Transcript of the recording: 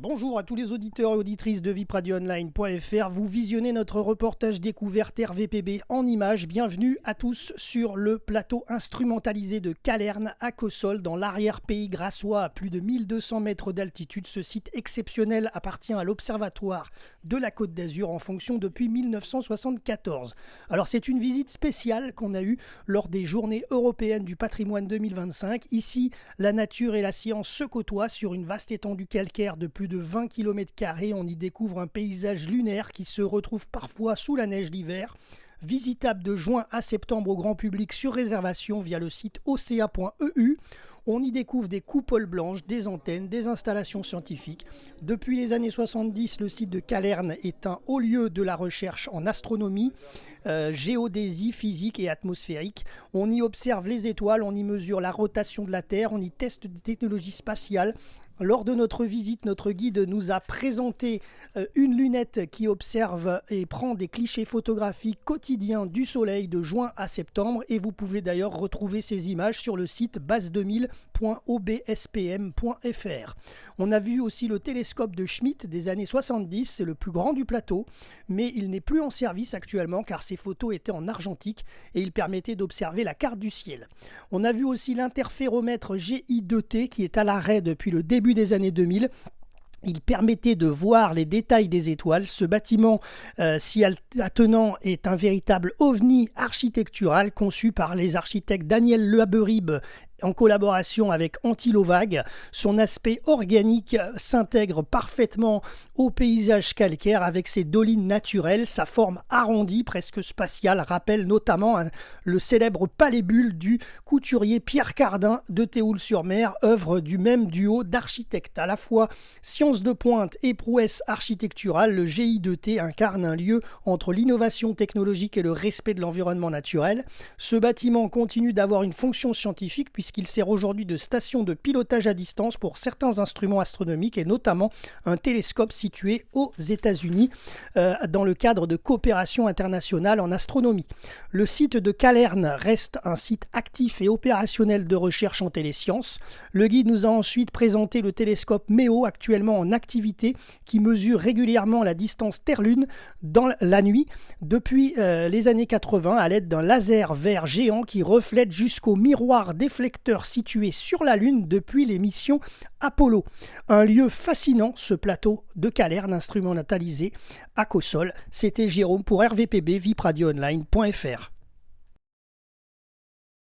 Bonjour à tous les auditeurs et auditrices de vipradioonline.fr. Vous visionnez notre reportage découverte RVPB en images. Bienvenue à tous sur le plateau instrumentalisé de Calerne à Cossol, dans l'arrière-pays grassois à plus de 1200 mètres d'altitude. Ce site exceptionnel appartient à l'Observatoire de la Côte d'Azur en fonction depuis 1974. Alors c'est une visite spéciale qu'on a eue lors des Journées européennes du patrimoine 2025. Ici, la nature et la science se côtoient sur une vaste étendue calcaire de plus de 20 km². On y découvre un paysage lunaire qui se retrouve parfois sous la neige l'hiver. Visitable de juin à septembre au grand public sur réservation via le site ocea.eu. On y découvre des coupoles blanches, des antennes, des installations scientifiques. Depuis les années 70, le site de Calerne est un haut lieu de la recherche en astronomie, géodésie, physique et atmosphérique. On y observe les étoiles, on y mesure la rotation de la Terre, on y teste des technologies spatiales. Lors de notre visite, notre guide nous a présenté une lunette qui observe et prend des clichés photographiques quotidiens du soleil de juin à septembre. Et vous pouvez d'ailleurs retrouver ces images sur le site base2000.obspm.fr. On a vu aussi le télescope de Schmidt des années 70, c'est le plus grand du plateau, mais il n'est plus en service actuellement car ses photos étaient en argentique et il permettait d'observer la carte du ciel. On a vu aussi l'interféromètre GI2T qui est à l'arrêt depuis le début des années 2000. Il permettait de voir les détails des étoiles. Ce bâtiment si attenant est un véritable ovni architectural conçu par les architectes Daniel Leberib en collaboration avec Antilovag. Son aspect organique s'intègre parfaitement au paysage calcaire avec ses dolines naturelles. Sa forme arrondie, presque spatiale, rappelle notamment le célèbre palais-bulle du couturier Pierre Cardin de Théoul-sur-Mer, œuvre du même duo d'architectes. À la fois science de pointe et prouesse architecturale, le GI2T incarne un lieu entre l'innovation technologique et le respect de l'environnement naturel. Ce bâtiment continue d'avoir une fonction scientifique puisqu'il sert aujourd'hui de station de pilotage à distance pour certains instruments astronomiques et notamment un télescope situé aux États-Unis dans le cadre de coopération internationale en astronomie. Le site de Calerne reste un site actif et opérationnel de recherche en télésciences. Le guide nous a ensuite présenté le télescope MEO actuellement en activité qui mesure régulièrement la distance Terre-Lune dans la nuit depuis les années 80 à l'aide d'un laser vert géant qui reflète jusqu'au miroir déflecteur situé sur la Lune depuis les missions Apollo. Un lieu fascinant, ce plateau de Calerne instrumentalisé à Cossol. C'était Jérôme pour RVPB, vipradioonline.fr.